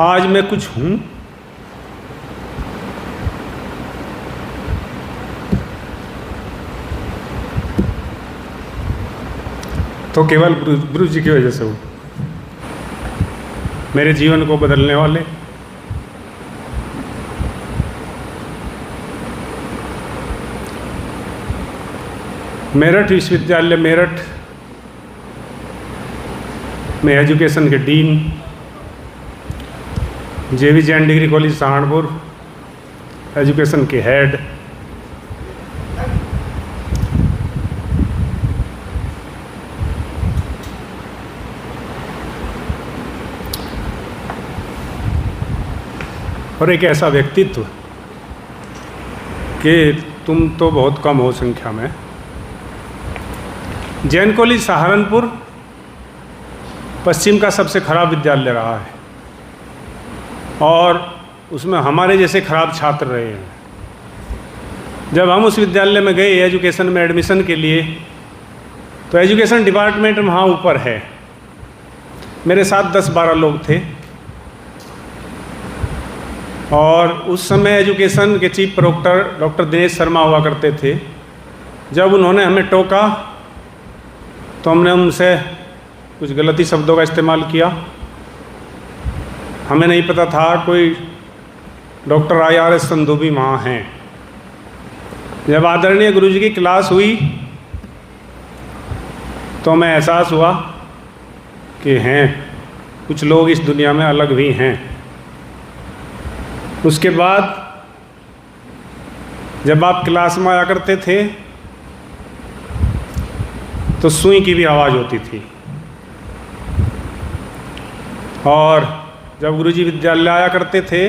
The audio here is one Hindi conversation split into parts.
आज मैं कुछ हूँ, तो केवल गुरु जी की वजह से हूँ। मेरे जीवन को बदलने वाले, मेरठ विश्वविद्यालय मेरठ में एजुकेशन के डीन, जेवी Jain degree college Saharanpur education के हेड, और एक ऐसा व्यक्तित्व कि तुम तो बहुत कम हो संख्या में। जैन कॉलेज सहारनपुर पश्चिम का सबसे खराब विद्यालय रहा है और उसमें हमारे जैसे खराब छात्र रहे हैं। जब हम उस विद्यालय में गए एजुकेशन में एडमिशन के लिए, तो एजुकेशन डिपार्टमेंट वहाँ ऊपर है। मेरे साथ 10-12 लोग थे और उस समय एजुकेशन के chief proctor doctor Dinesh Sharma हुआ करते थे। जब उन्होंने हमें टोका तो हमने उनसे कुछ गलती शब्दों का इस्तेमाल किया। हमें नहीं पता था कोई डॉक्टर IRS संधू भी वहाँ हैं। जब आदरणीय गुरु जी की क्लास हुई तो हमें एहसास हुआ कि हैं कुछ लोग इस दुनिया में अलग भी हैं। उसके बाद जब आप क्लास में आया करते थे तो सुई की भी आवाज़ होती थी, और जब गुरुजी विद्यालय आया करते थे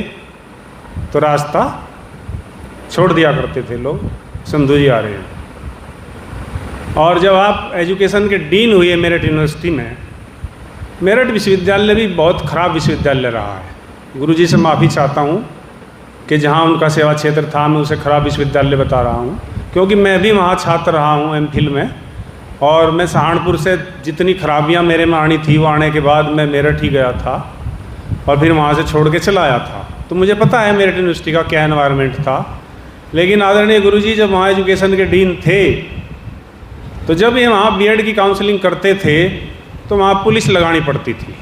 तो रास्ता छोड़ दिया करते थे लोग, संधू जी आ रहे हैं। और जब आप एजुकेशन के डीन हुए मेरठ यूनिवर्सिटी में, मेरठ विश्वविद्यालय भी बहुत खराब विश्वविद्यालय रहा है। गुरुजी से माफ़ी चाहता हूँ कि जहाँ उनका सेवा क्षेत्र था मैं उसे खराब विश्वविद्यालय बता रहा हूँ, क्योंकि मैं भी वहाँ छात्र रहा हूँ MPhil में, और मैं सहारनपुर से जितनी खराबियाँ मेरे में आनी थी वो आने के बाद मैं मेरठ ही गया था और फिर वहाँ से छोड़ के चला आया था। तो मुझे पता है मेरठ यूनिवर्सिटी का क्या एनवायरनमेंट था। लेकिन आदरणीय गुरुजी जब वहाँ एजुकेशन के डीन थे, तो जब ये वहाँ B.Ed की काउंसलिंग करते थे तो वहाँ पुलिस लगानी पड़ती थी।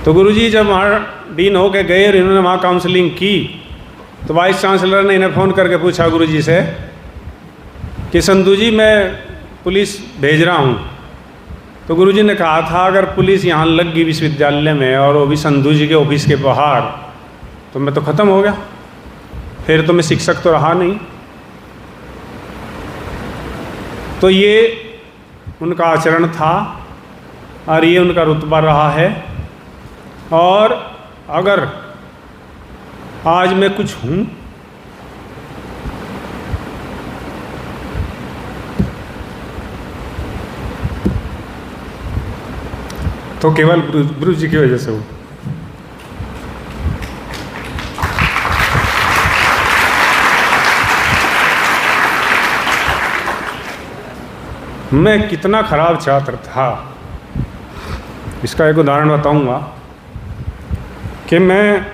तो गुरुजी जब वहाँ डीन होके गए और इन्होंने वहाँ काउंसलिंग की, तो वाइस चांसलर ने इन्हें फ़ोन करके पूछा गुरुजी से कि संधू जी मैं पुलिस भेज रहा हूँ। तो गुरुजी ने कहा था अगर पुलिस यहाँ लग गई विश्वविद्यालय में और वो भी संधू जी के ऑफिस के बाहर, तो मैं तो ख़त्म हो गया, फिर तो मैं शिक्षक तो रहा नहीं। तो ये उनका आचरण था और ये उनका रुतबा रहा है। और अगर आज मैं कुछ हूँ तो केवल गुरु जी की वजह से हूँ। मैं कितना खराब छात्र था इसका एक उदाहरण बताऊंगा कि मैं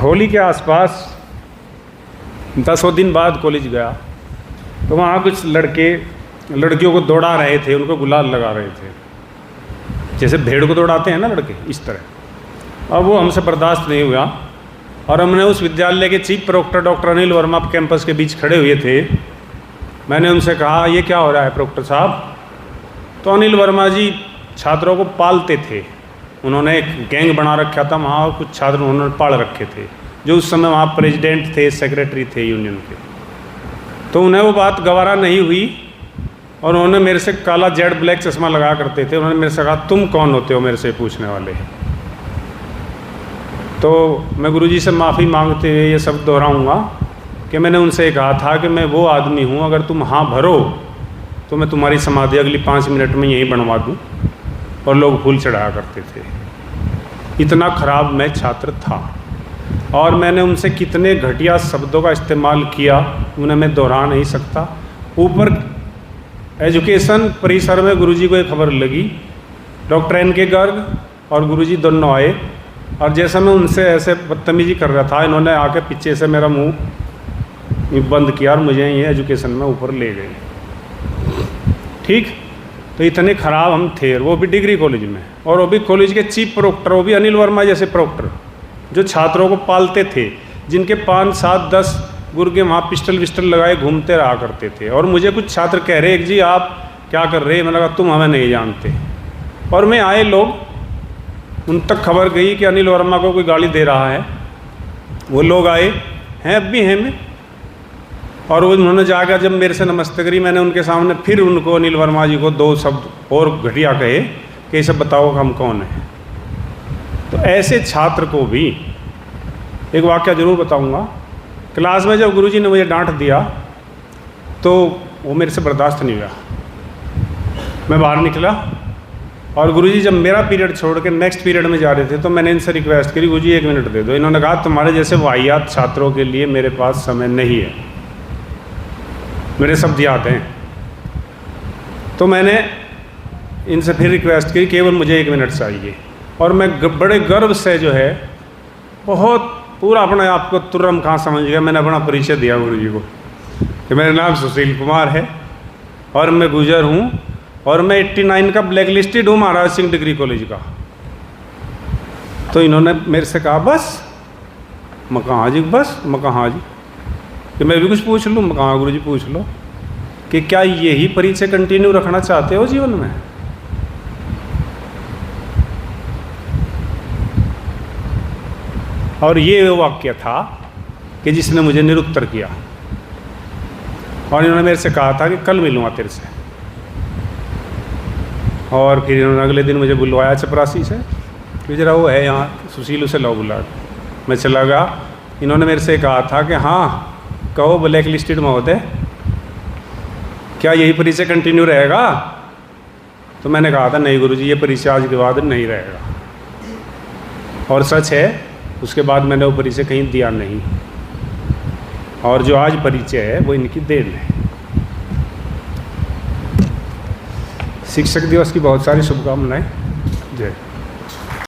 होली के आसपास 10 दिन बाद कॉलेज गया, तो वहाँ कुछ लड़के लड़कियों को दौड़ा रहे थे, उनको गुलाल लगा रहे थे, जैसे भेड़ को दौड़ाते हैं ना लड़के, इस तरह। अब वो हमसे बर्दाश्त नहीं हुआ और हमने उस विद्यालय के chief proctor doctor Anil Verma campus के बीच खड़े हुए थे। मैंने उनसे कहा ये क्या हो रहा है प्रोक्टर साहब? तो अनिल वर्मा जी छात्रों को पालते थे, उन्होंने एक गैंग बना रखा था वहाँ और कुछ छात्र उन्होंने पाल रखे थे, जो उस समय वहाँ प्रेसिडेंट थे, सेक्रेटरी थे यूनियन के। तो उन्हें वो बात गवारा नहीं हुई और उन्होंने मेरे से काला जेड ब्लैक चश्मा लगा करते थे, उन्होंने मेरे से कहा तुम कौन होते हो मेरे से पूछने वाले। तो मैं गुरुजी से माफ़ी मांगते हुए ये सब दोहराऊंगा कि मैंने उनसे कहा था कि मैं वो आदमी हूँ, अगर तुम हाँ भरो तो मैं तुम्हारी समाधि अगली 5 मिनट में यहीं बनवा दूँ। और लोग फूल चढ़ाया करते थे। इतना खराब मैं छात्र था और मैंने उनसे कितने घटिया शब्दों का इस्तेमाल किया उन्हें मैं दोहरा नहीं सकता। ऊपर एजुकेशन परिसर में गुरुजी को एक खबर लगी, डॉक्टर N.K. गर्ग और गुरुजी दोनों आए, और जैसा मैं उनसे ऐसे बदतमीजी कर रहा था, इन्होंने आके पीछे से मेरा मुंह बंद किया और मुझे ये एजुकेशन में ऊपर ले गए। ठीक, तो इतने ख़राब हम थे, वो भी डिग्री कॉलेज में, और वो भी कॉलेज के चीफ प्रोक्टर, वो भी अनिल वर्मा जैसे प्रोक्टर जो छात्रों को पालते थे, जिनके 5, 7, 10 गुर्गे वहाँ पिस्टल विस्टल लगाए घूमते रहा करते थे। और मुझे कुछ छात्र कह रहे, एक जी आप क्या कर रहे हैं? मैंने कहा तुम हमें नहीं जानते। और मैं आए लोग, उन तक खबर गई कि अनिल वर्मा को कोई गाली दे रहा है। वो लोग आए हैं, अब भी हैं में, और वो उन्होंने जाकर जब मेरे से नमस्ते करी, मैंने उनके सामने फिर उनको, अनिल वर्मा जी को 2 शब्द और घटिया कहे कि ये सब बताओ हम कौन हैं। तो ऐसे छात्र को भी एक वाक़या ज़रूर बताऊंगा। क्लास में जब गुरुजी ने मुझे डांट दिया तो वो मेरे से बर्दाश्त नहीं हुआ। मैं बाहर निकला और गुरुजी जब मेरा पीरियड छोड़ के नेक्स्ट पीरियड में जा रहे थे तो मैंने इनसे रिक्वेस्ट करी, गुरुजी 1 मिनट दे दो। इन्होंने कहा तुम्हारे जैसे वाहियात छात्रों के लिए मेरे पास समय नहीं है, मेरे शब्द याद हैं। तो मैंने इनसे फिर रिक्वेस्ट की, केवल मुझे 1 मिनट चाहिए। और मैं बड़े गर्व से जो है, बहुत पूरा अपने आप को तुर्रम खां समझ गया, मैंने अपना परिचय दिया गुरुजी को कि मेरा नाम सुशील कुमार है और मैं गुजर हूँ, और मैं 89 का ब्लैक लिस्टेड हूँ महाराज सिंह डिग्री कॉलेज का। तो इन्होंने मेरे से कहा बस? मैं कहा हाँ जी बस। मैं कहा हाँ जी, कि मैं भी कुछ पूछ लूँ? मैं कहा गुरुजी पूछ लो, कि क्या यही परिचय कंटिन्यू रखना चाहते हो जीवन में? और ये वो वाक्य था कि जिसने मुझे निरुत्तर किया, और इन्होंने मेरे से कहा था कि कल मिलूँगा तेरे से। और फिर इन्होंने अगले दिन मुझे बुलवाया चपरासी से कि जरा वो है यहाँ, सुशील उसे लो बुला। मैं चला गया। इन्होंने मेरे से कहा था कि हाँ कहो ब्लैक लिस्टेड महोदय, क्या यही परिचय कंटिन्यू रहेगा? तो मैंने कहा था नहीं गुरुजी, ये परिचय आज के बाद नहीं रहेगा। और सच है, उसके बाद मैंने वो परिचय कहीं दिया नहीं, और जो आज परिचय है वो इनकी देन है। शिक्षक दिवस की बहुत सारी शुभकामनाएं। जय।